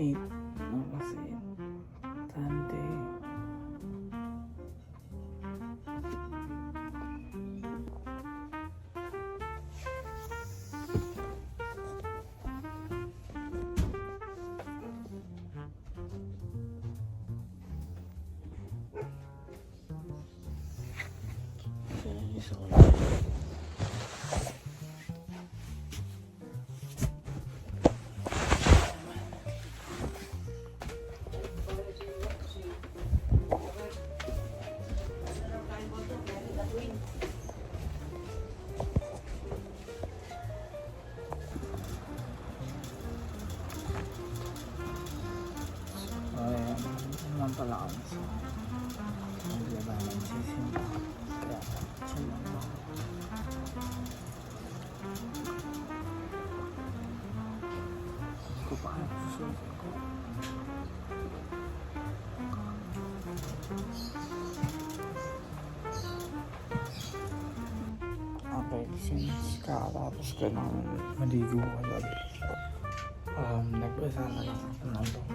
8 na kasi Sunday. So, naman pala ako sa maglaba ng sisimba. Kaya chill lang ako. Hindi ko pa kaya susunod ko. Okay, since kakatapos ko ng maligo kagabi, nag-usa na lang ako ng loob.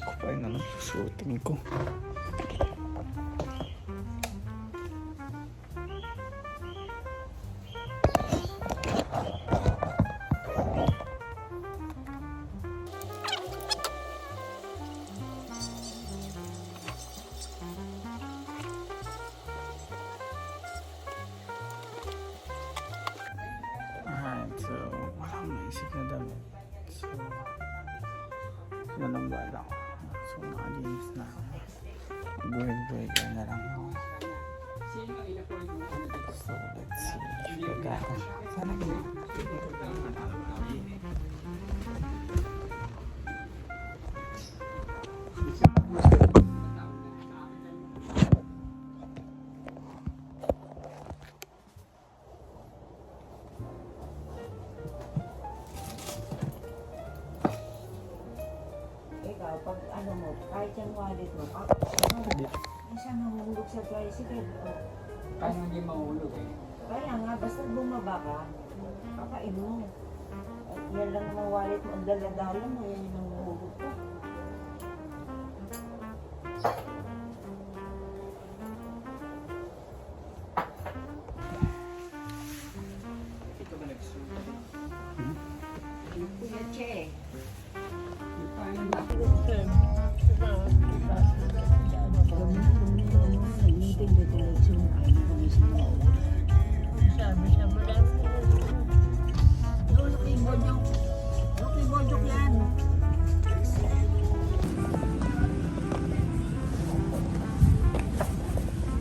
Kupain na lang sa shooting ko. Alright, so walang maisip na damit. So, yun ang bala ko. So, nakalinis na ako. Burger na lang ako. So, let's see. Pagkata. Sana yun. Pag ano mo, kahit yung wallet mo, siya nahulog sa tricycle. Paano hindi mahulog eh? Kaya nga, basta bumaba ka, kakain mo. At yan lang ang wallet mo, ang dala-dala mo, yan yung nahulog ka. Ito ba nagsulat? Kuya Che.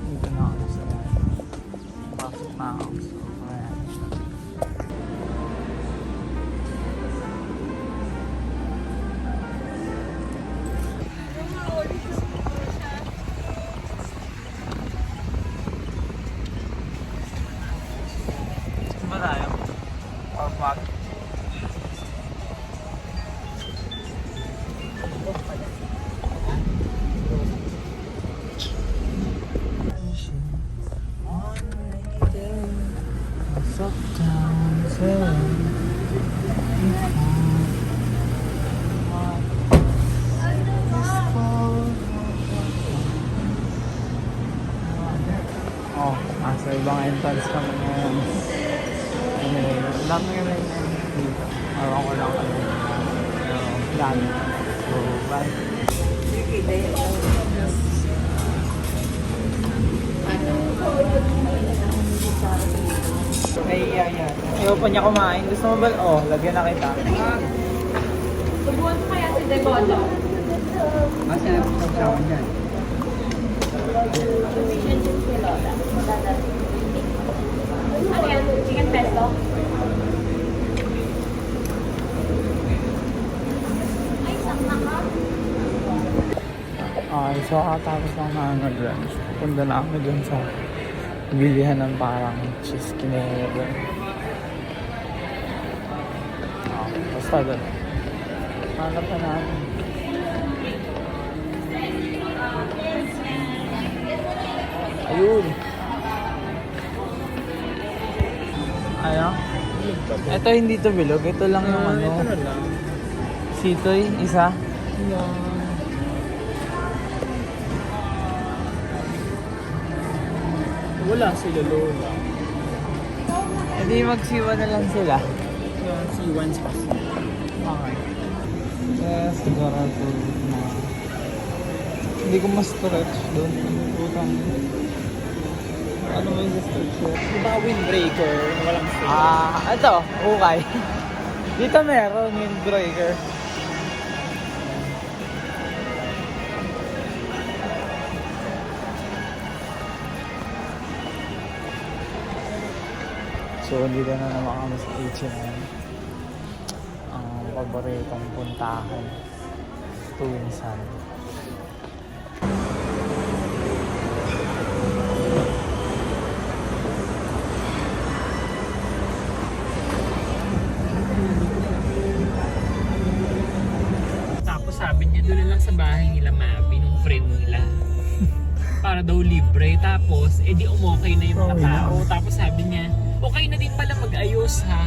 Dito na ako sa pasok na ako. So, ayan. Saan ba tayo? Park. Oh, nasa ibang entrance kami ngayon. Anyway, alam mo yung dito. Ewan ko lang kami. Pero, dami. So, bye. Ay, ayaw pa niya kumain. Gusto mo ba? Oh, lagyan na kita. Subuhan ko kaya si Deboto. Masa na po sa akin dyan? Sufficient yung si Lola. Ano yan? Chicken pesto? Ay, sakna ka. Okay, so katapos lang namin mag-lunch. Punta na kami dun sa bilihan ng parang cheese kinero. Basta doon. Hanap na natin. Ayun. Ano? Ito hindi to bilog. Ito lang yung ano. Ito na lang. Sitoy, isa. Yan. Wala sila lola. Hindi magsiwa na lang sila. Yan, si Juan Spasi. Okay. Kaya sigurado na hindi ko ma-stretch doon. Utang. Ano mo yung stretch yun? Di ba windbreaker? Walang sila. Ito. Okay. Dito meron yung breaker. So, dito na naman kami sa H&M. Ang paboritong puntahan tuwing Sunday. Tapos sabi niya, doon na lang sa bahay nila Mabi, nung friend nila. Para daw libre. Tapos, edi umokay na yung mga Okay na. tao. Tapos sabi niya, okay na din pala mag-ayos ha.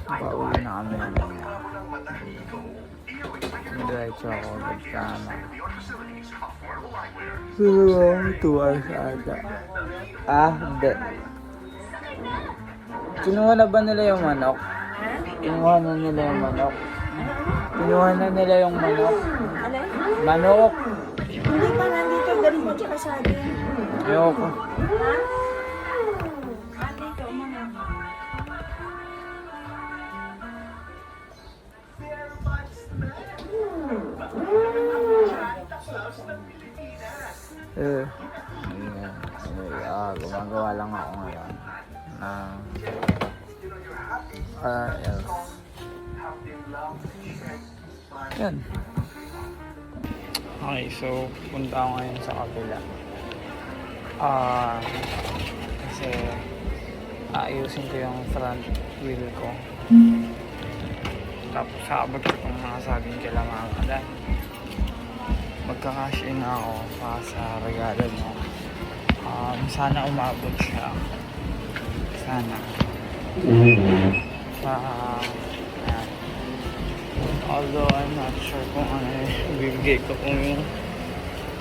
Pauwi na kami ng diretso ako magkama. Siguro 2 hours ata. Hindi. Kinuha na ba nila yung manok? Kinuha na nila yung manok? Kinuha na nila yung manok? Alay? Manok! Hindi pa nandito. Dali mo tsaka saging. Ayoko. Ha? Andito, muna. Gumagawa lang ako ngayon ng yan. Okay, so punta ako ngayon sa kabila. Kasi aayusin ko yung front wheel ko. Tapos saabot ko itong mga saging kailangan. Dahil magka-cash in ako para sa regalo mo. Sana umabot siya. Sana. Ayan. Although I'm not sure kung ano yung bibigay ko, kung yung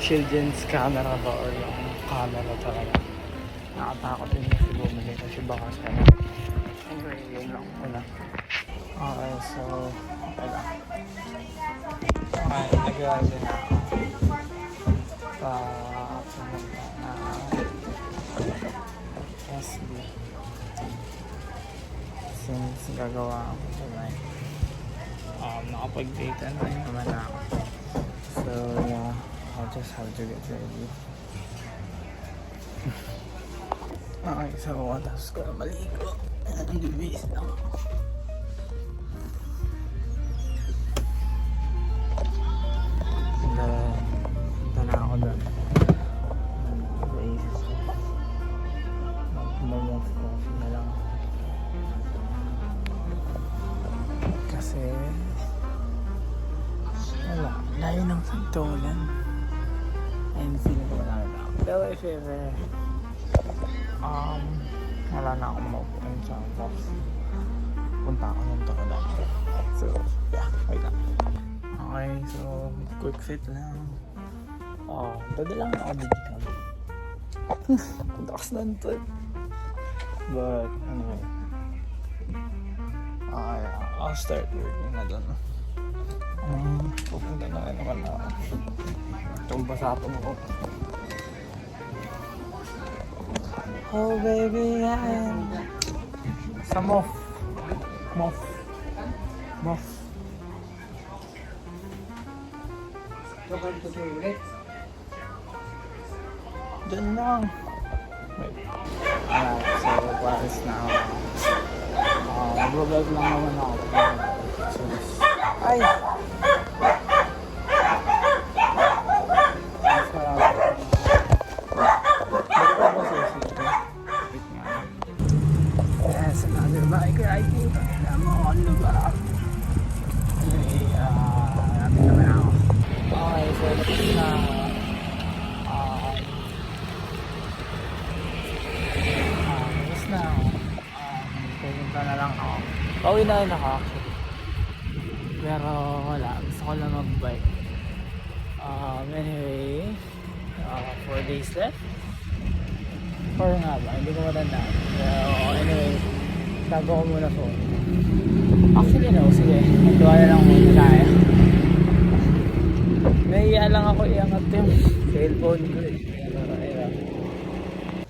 children's camera ba or yung camera talaga. Nakatakot din kasi bumili kasi baka siya. Anyway, yun lang muna. Okay, so okay lang. Okay, nag-ready na ako. Pumunta na SB. Since gagawa ako tonight. Nakapag-date na rin naman ako. So yeah, I'll just have to get ready. Okay, so tapos ko na maligo. Bibis lang ako. Punta na ako doon. Naisip ko. Mag-move coffee na lang. Kasi wala. Layo ng Santolan. And feeling ko wala na ako. Pero if ever wala na akong maupuin sa box, punta ako ng Tolan. So yeah, wait lang. Okay, so quick fit lang. Dadalang ako digital. Lakas na ito. But anyway, I'll start working na doon. Pupunta na rin naman ako. Tumba sa hapon ako. Oh baby, sa moth. Diyan lang. Wait. So paris na ako. Mag-vlog lang naman ako. Ay! ako. Tapos na ako. Pupunta na lang ako. Pauwi na rin ako actually. Pero wala, gusto ko lang mag-bike. Anyway, 4 days left. 4 nga ba? Hindi ko matandaan. Pero anyway, tago ko muna phone. Actually no, sige. Magduwa na lang muna tayo. Nahiya lang ako iangat yung cellphone ko eh. Ayun.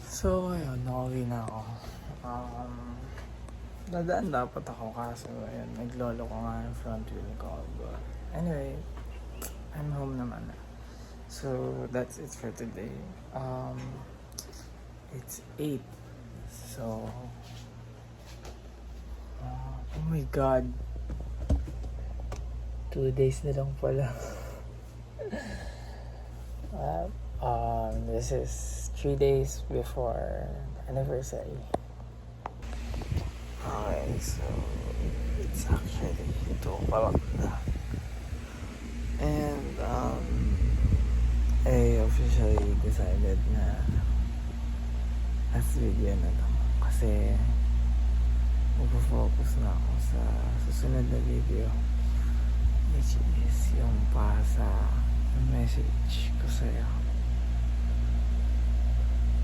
So ayun, nakauwi na ako. Dadaan dapat ako kaso ayun, naglolo ko nga yung front wheel ko. But anyway, I'm home naman na. So that's it for today. It's 8. So oh my god. 2 days na lang pala. This is 3 days before anniversary. Okay, so it's actually 2 o'clock na. And I officially decided na last video na to kasi magpo-focus na ako sa susunod na video, which is yung sa message ko sa'yo,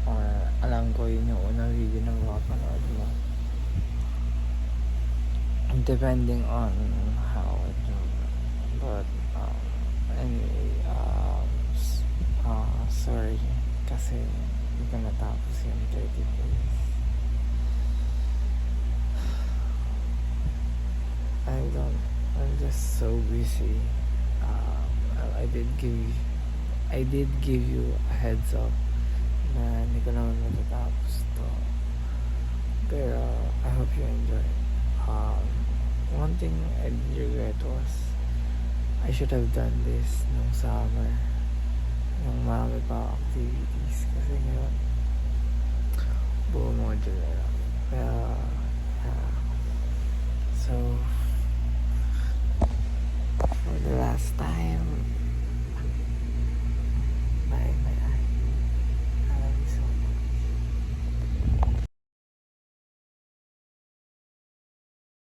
or alam ko yun yung unang video na makapanood mo, depending on how it goes. But anyway, sorry kasi hindi ko natapos yung 30 days. I'm just so busy. I did give you a heads up na hindi ko naman matatapos to, pero I hope you enjoy. One thing I did regret was I should have done this nung summer, nung marami pa activities, kasi ngayon